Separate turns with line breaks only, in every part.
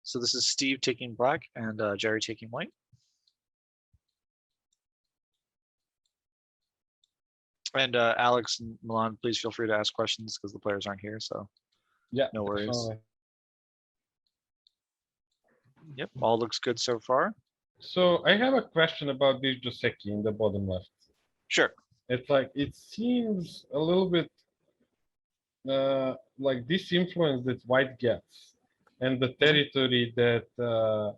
So this is Steve taking black and Jerry taking white. And Alex and Milan, please feel free to ask questions because the players aren't here. So
yeah,
no worries.
definitely.
Yep, all looks good so far.
So I have a question about this Joseki in the bottom left.
Sure.
It's like, it seems a little bit like this influence that white gets and the territory that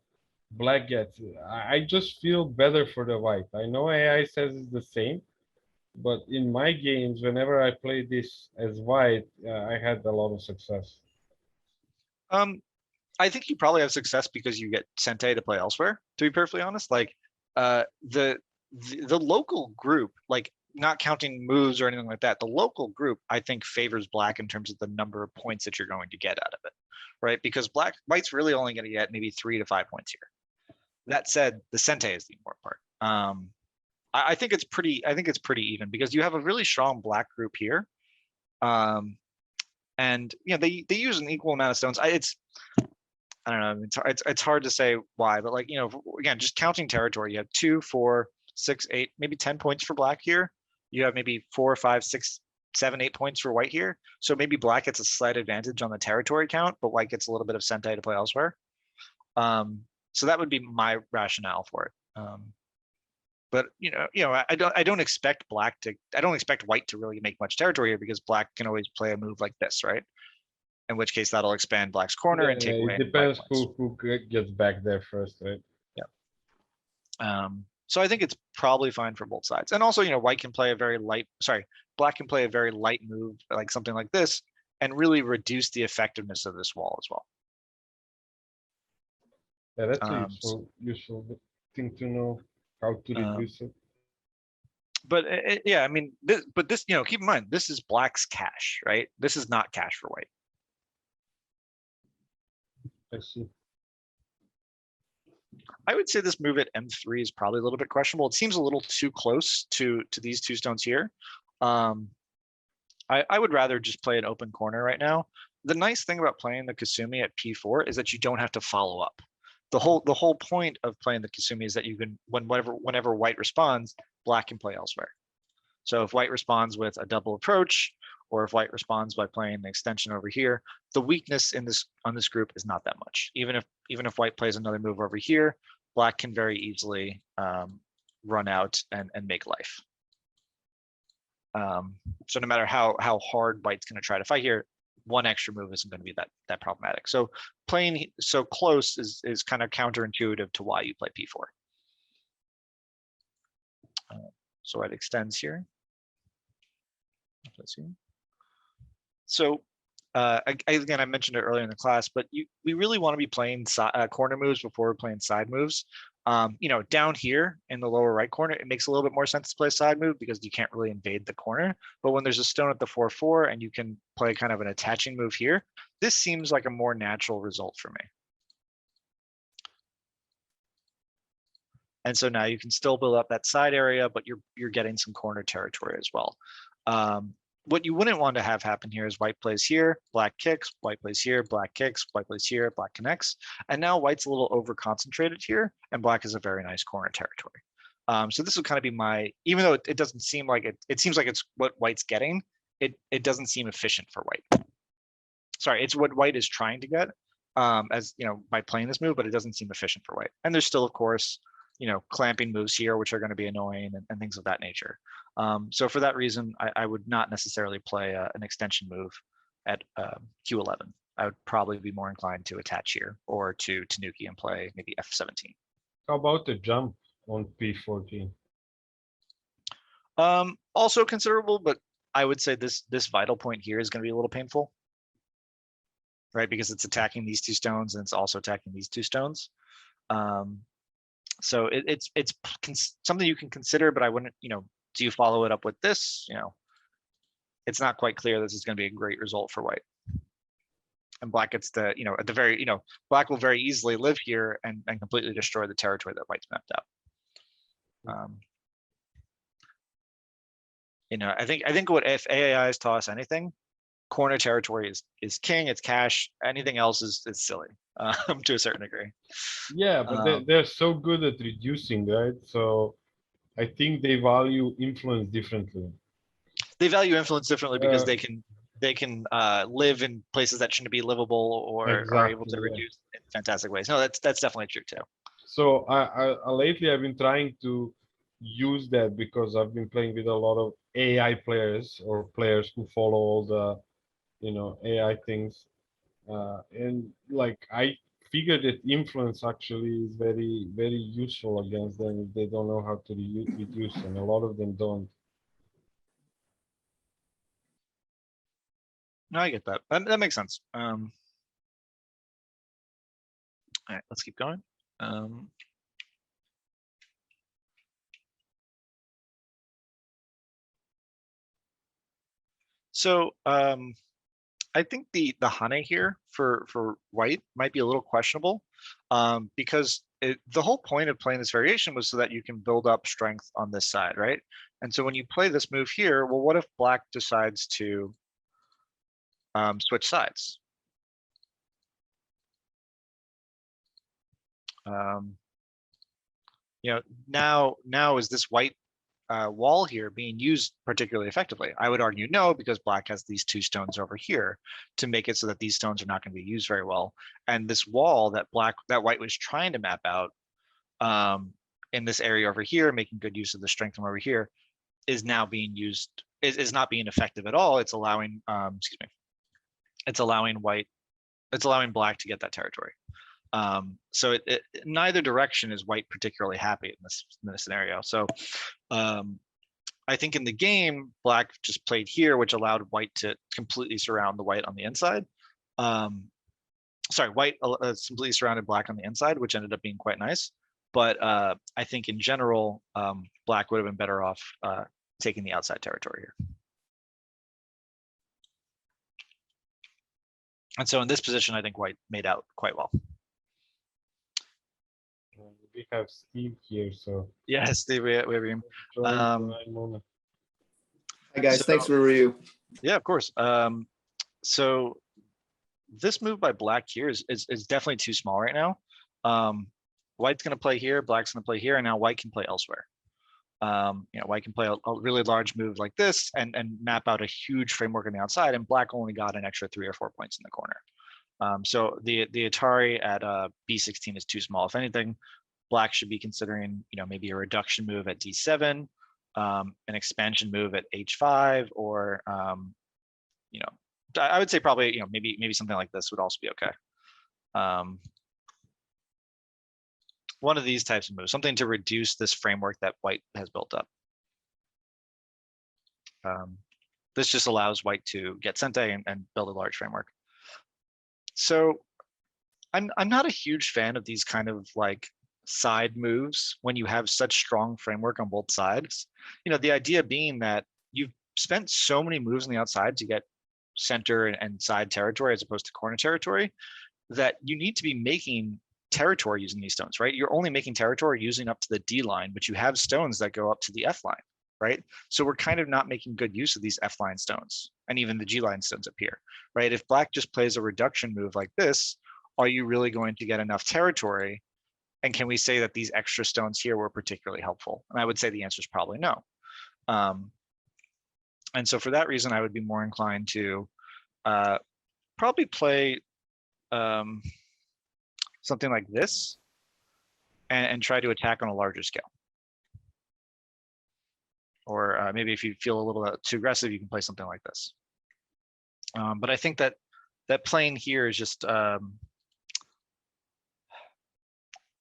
black gets. I just feel better for the white. I know AI says it's the same, but in my games, whenever I play this as white, I had a lot of success.
I think you probably have success because you get Sente to play elsewhere, to be perfectly honest. Like the local group, like not counting moves or anything like that, the local group I think favors black in terms of the number of points that you're going to get out of it, right? Because white's really only going to get maybe 3 to 5 points here. That said, the Sente is the important part. I think it's pretty even because you have a really strong black group here. And you know, they use an equal amount of stones. I don't know. It's hard to say why, but like, you know, again, just counting territory, you have 2, 4, 6, 8, maybe 10 points for black here. You have maybe 4, 5, 6, 7, 8 points for white here. So maybe black gets a slight advantage on the territory count, but white gets a little bit of Sente to play elsewhere. So that would be my rationale for it. But I don't expect white to really make much territory here because black can always play a move like this, right? In which case that'll expand black's corner and take away.
It depends who gets back there first, right?
Yeah. So I think it's probably fine for both sides. And also, you know, black can play a very light move, like something like this, and really reduce the effectiveness of this wall as well.
Yeah, that's a useful thing to know, how to reduce it.
But yeah, I mean, this, you know, keep in mind, this is black's cache, right? This is not cache for white.
I see.
I would say this move at M3 is probably a little bit questionable. It seems a little too close to these 2 stones here. I would rather just play an open corner right now. The nice thing about playing the Kasumi at P4 is that you don't have to follow up. The whole point of playing the Kasumi is that you can, whenever white responds, black can play elsewhere. So if white responds with a double approach, or if white responds by playing the extension over here, the weakness on this group is not that much. Even if white plays another move over here, black can very easily run out and make life. So no matter how hard white's going to try to fight here, one extra move isn't going to be that problematic. So playing so close is kind of counterintuitive to why you play P4. So it extends here. Let's see. So again, I mentioned it earlier in the class, but we really want to be playing corner moves before we're playing side moves. You know, down here in the lower right corner, it makes a little bit more sense to play side move because you can't really invade the corner. But when there's a stone at the 4/4 and you can play kind of an attaching move here, this seems like a more natural result for me. And so now you can still build up that side area, but you're getting some corner territory as well. What you wouldn't want to have happen here is white plays here, black kicks, white plays here, black kicks, white plays here, black connects. And now white's a little over concentrated here and black is a very nice corner territory. So this would kind of be my, even though it doesn't seem like it seems like it's what white's getting, it doesn't seem efficient for white. Sorry, it's what white is trying to get as, you know, by playing this move, but it doesn't seem efficient for white. And there's still, of course, you know, clamping moves here, which are going to be annoying and things of that nature. So for that reason, I would not necessarily play an extension move at Q11. I would probably be more inclined to attach here or to Tanuki and play maybe F17.
How about the jump on P14?
Also considerable, but I would say this vital point here is going to be a little painful, right? Because it's attacking these 2 stones and it's also attacking these 2 stones. So it's something you can consider, but I wouldn't, you know, do you follow it up with this? You know, it's not quite clear this is going to be a great result for white. And black gets the, you know, at the very, you know, black will very easily live here and completely destroy the territory that white's mapped out. You know, I think what if AI has taught us anything, corner territory is king, it's cash, anything else is silly. to a certain degree.
Yeah, but they're so good at reducing, right? So I think they value influence differently.
They value influence differently because
Uh,
they can live in places that shouldn't be livable or are able
exactly.
to
Yeah.
reduce in fantastic ways. No, that's definitely true too.
So I lately I've been trying to use that because I've been playing with a lot of AI players or players who follow all the AI things, and like I figured that influence actually is very useful against them if they don't know how to reduce, and a lot of them don't.
No, I get that. That makes sense. All right, let's keep going. So I think the Hane here for white might be a little questionable, because the whole point of playing this variation was so that you can build up strength on this side, right? And so when you play this move here, well, what if black decides to switch sides? Um, now is this white wall here being used particularly effectively? I would argue no, because black has these two stones over here to make it so that these stones are not going to be used very well. And this wall that white was trying to map out in this area over here, making good use of the strength from over here, is now being used, is not being effective at all. It's allowing, excuse me, it's allowing black to get that territory. So neither direction is white particularly happy in this scenario. So I think in the game, black just played here, which allowed white to completely surround the white on the inside. Sorry, white completely surrounded black on the inside, which ended up being quite nice. But I think in general, black would have been better off taking the outside territory here. And so in this position, I think white made out quite well.
We have Steve here, so
Yes, Steve, we have you.
Hi guys,
So-
thanks for the review.
Yeah, of course. So this move by black here is definitely too small right now. White's going to play here, black's going to play here, and now white can play elsewhere. White can play a really large move like this and map out a huge framework on the outside, and black only got an extra 3 or 4 points in the corner. So the Atari at B16 is too small. If anything, black should be considering, maybe a reduction move at D7, an expansion move at H5, or I would say probably, maybe something like this would also be okay. One of these types of moves, something to reduce this framework that white has built up. This just allows white to get sente and build a large framework. So I'm not a huge fan of these kind of like side moves when you have such strong framework on both sides. The idea being that you've spent so many moves on the outside to get center and side territory as opposed to corner territory, that you need to be making territory using these stones, right? You're only making territory using up to the D line, but you have stones that go up to the F line, right? So we're kind of not making good use of these F line stones and even the G line stones up here, right? If black just plays a reduction move like this, are you really going to get enough territory? And can we say that these extra stones here were particularly helpful? And I would say the answer is probably no. And so for that reason, I would be more inclined to probably play something like this and try to attack on a larger scale. Or maybe if you feel a little too aggressive, you can play something like this. But I think that playing here is just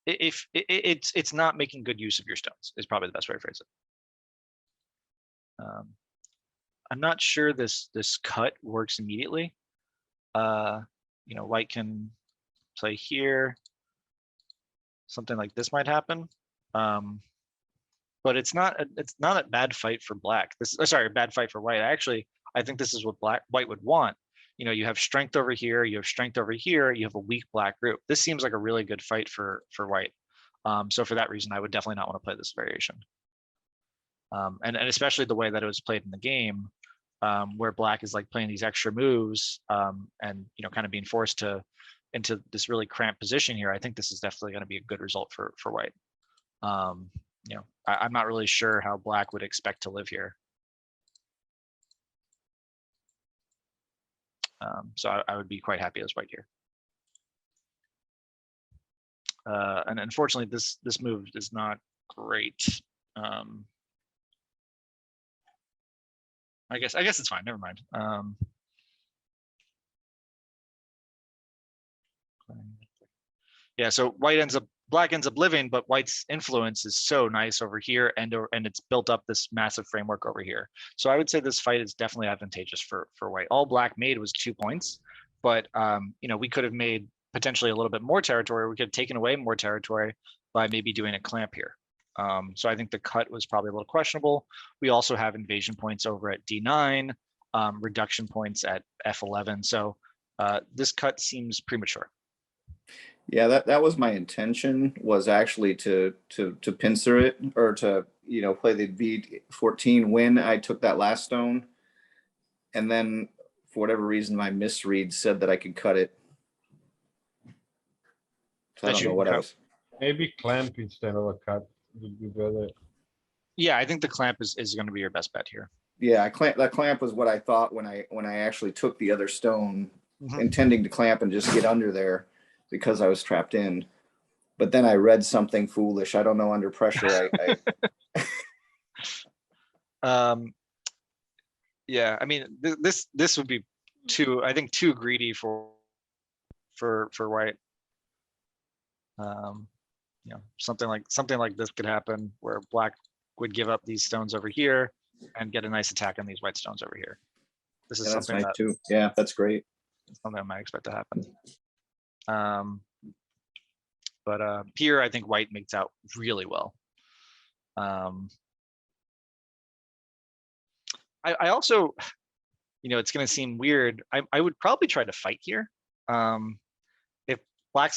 if it's not making good use of your stones is probably the best way to phrase it. I'm not sure this cut works immediately. White can play here. Something like this might happen. But it's not a bad fight for black. Sorry, a bad fight for white. I think this is what white would want. You have strength over here, you have strength over here, you have a weak black group. This seems like a really good fight for white. So for that reason, I would definitely not want to play this variation. And especially the way that it was played in the game, where black is like playing these extra moves and kind of being forced to into this really cramped position here, I think this is definitely going to be a good result for white. You know, I'm not really sure how black would expect to live here. So I would be quite happy as white here. And unfortunately, this move is not great. I guess it's fine. Never mind. Yeah, so black ends up living, but white's influence is so nice over here, and it's built up this massive framework over here. So I would say this fight is definitely advantageous for white. All black made was 2 points, but you know, we could have made potentially a little bit more territory. We could have taken away more territory by maybe doing a clamp here. So I think the cut was probably a little questionable. We also have invasion points over at D9, reduction points at F11. So this cut seems premature.
Yeah, that was my intention, was actually to pincer it, or to, you know, play the V14 when I took that last stone. And then for whatever reason, my misread said that I could cut it. So I don't know what I was.
Maybe clamp instead of a cut would be better.
Yeah, I think the clamp is going to be your best bet here.
Yeah, that clamp was what I thought when I actually took the other stone, intending to clamp and just get under there because I was trapped in. But then I read something foolish. I don't know, under pressure.
Yeah, I mean, this would be I think too greedy for white. You know, something like this could happen where black would give up these stones over here and get a nice attack on these white stones over here. This is something
nice
that
too. Yeah, that's great.
Something I might expect to happen. But here I think white makes out really well. I also, you know, it's going to seem weird. I would probably try to fight here. If black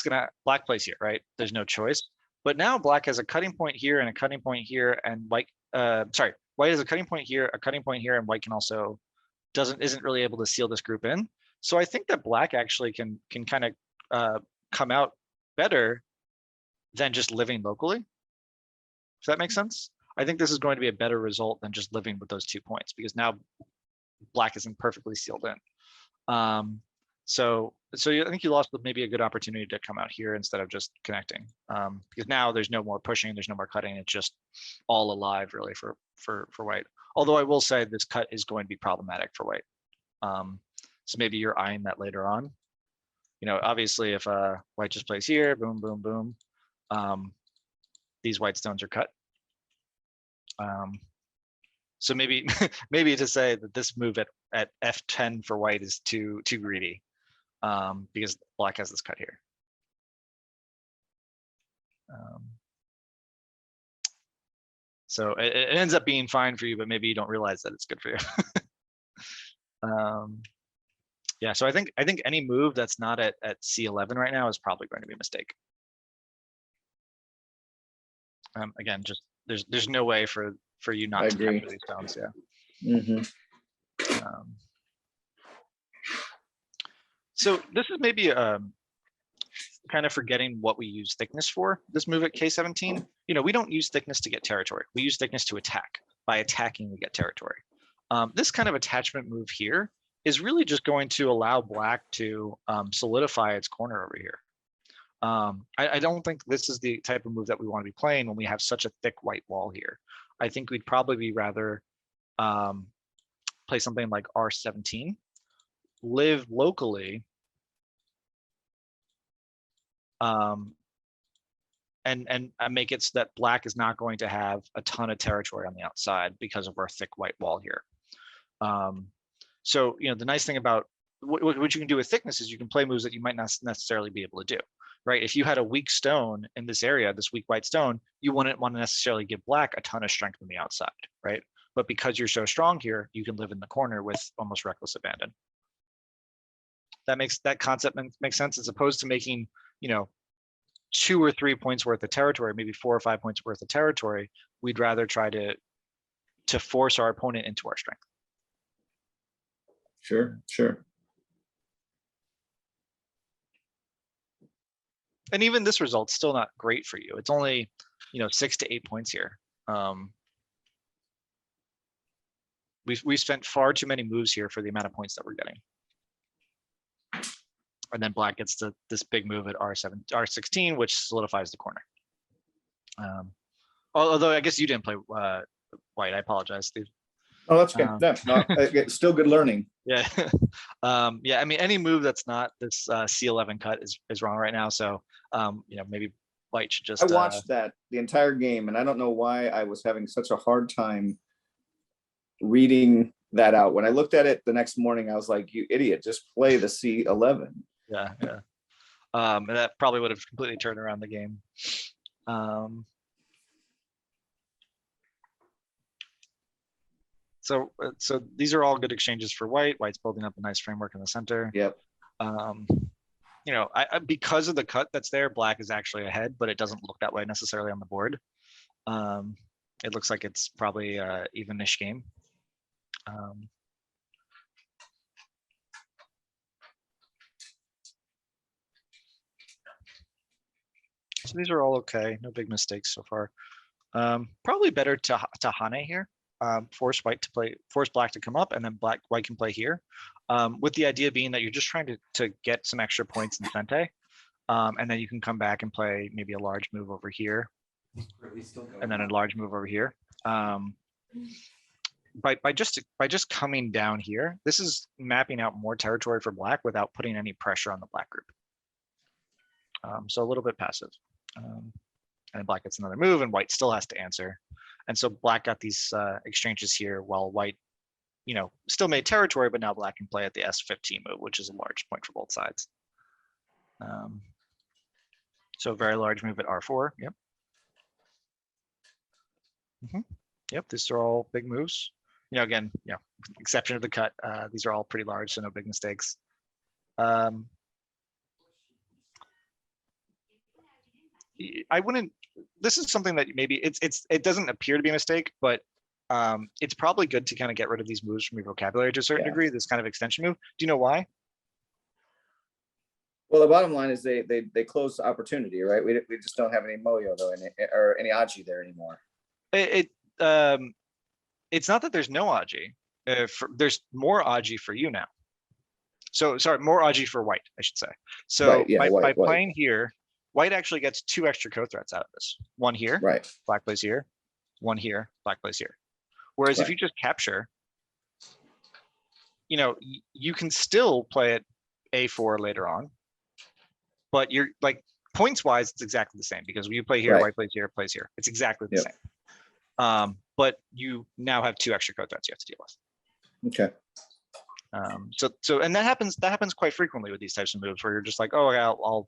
plays here, right? There's no choice. But now black has a cutting point here and a cutting point here, and white, white has a cutting point here, and white can also isn't really able to seal this group in. So I think that black actually can kind of come out better than just living locally. Does that make sense? I think this is going to be a better result than just living with those 2 points, because now black isn't perfectly sealed in. So I think you lost maybe a good opportunity to come out here instead of just connecting, because now there's no more pushing, there's no more cutting. It's just all alive really for white. Although I will say this cut is going to be problematic for white. So maybe you're eyeing that later on. You know, obviously if white just plays here, boom, boom, boom, these white stones are cut. So maybe maybe to say that this move at F10 for white is too greedy, because black has this cut here. So it ends up being fine for you, but maybe you don't realize that it's good for you. Yeah, so I think any move that's not at C11 right now is probably going to be a mistake. Again, just there's no way for you not to capture these stones. Yeah. So this is maybe kind of forgetting what we use thickness for. This move at K17, you know, we don't use thickness to get territory. We use thickness to attack. By attacking, we get territory. This kind of attachment move here is really just going to allow black to solidify its corner over here. I don't think this is the type of move that we want to be playing when we have such a thick white wall here. I think we'd probably be rather play something like R17, live locally, and make it so that black is not going to have a ton of territory on the outside because of our thick white wall here. So, you know, the nice thing about what you can do with thickness is you can play moves that you might not necessarily be able to do, right? If you had a weak stone in this area, this weak white stone, you wouldn't want to necessarily give black a ton of strength on the outside, right? But because you're so strong here, you can live in the corner with almost reckless abandon. That concept makes sense, as opposed to making, you know, 2 or 3 points worth of territory, maybe 4 or 5 points worth of territory. We'd rather try to force our opponent into our strength.
Sure.
And even this result's still not great for you. It's only, 6 to 8 points here. We spent far too many moves here for the amount of points that we're getting. And then black gets this big move at R16, which solidifies the corner. Although I guess you didn't play white. I apologize, Steve.
Oh, that's good. It's still good learning.
Yeah. Yeah, I mean, any move that's not this C11 cut is wrong right now. So, maybe white should just.
I watched that the entire game, and I don't know why I was having such a hard time reading that out. When I looked at it the next morning, I was like, "You idiot! Just play the C11."
Yeah. And that probably would have completely turned around the game. So these are all good exchanges for white. White's building up a nice framework in the center.
Yep.
Because of the cut that's there, black is actually ahead, but it doesn't look that way necessarily on the board. It looks like it's probably an even-ish game. So these are all okay. No big mistakes so far. Probably better to Hane here. Force black to come up, and then white can play here. With the idea being that you're just trying to get some extra points in Sente. And then you can come back and play maybe a large move over here. And then a large move over here. By just coming down here, this is mapping out more territory for black without putting any pressure on the black group. So a little bit passive. And black gets another move, and white still has to answer. And so black got these exchanges here, while white, still made territory, but now black can play at the S15 move, which is a large point for both sides. So a very large move at R4. Yep. Yep, these are all big moves. Again, exception of the cut. These are all pretty large, so no big mistakes. I wouldn't. This is something that maybe it doesn't appear to be a mistake, but it's probably good to kind of get rid of these moves from your vocabulary to a certain degree. This kind of extension move. Do you know why?
Well, the bottom line is they close the opportunity, right? We just don't have any Moyo though, or any Aji there anymore.
It's not that there's no Aji. There's more Aji for you now. So sorry, more Aji for white, I should say. So right, by playing here, white actually gets 2 extra co-threats out of this. One here,
right? Black
plays here. One here, black plays here. Whereas if you just capture, you can still play it A4 later on, but you're like points wise, it's exactly the same because when you play here, white plays here, plays here. It's exactly the same. But you now have 2 extra co-threats you have to deal with.
Okay.
So and that happens quite frequently with these types of moves where you're just like, oh, I'll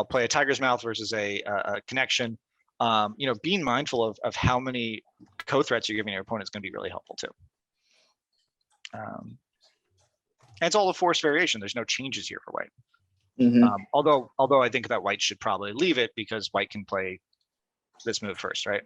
play a tiger's mouth versus a connection. Being mindful of how many co-threats you're giving your opponent is going to be really helpful too. And it's all a force variation. There's no changes here for white. Although I think that white should probably leave it because white can play this move first, right?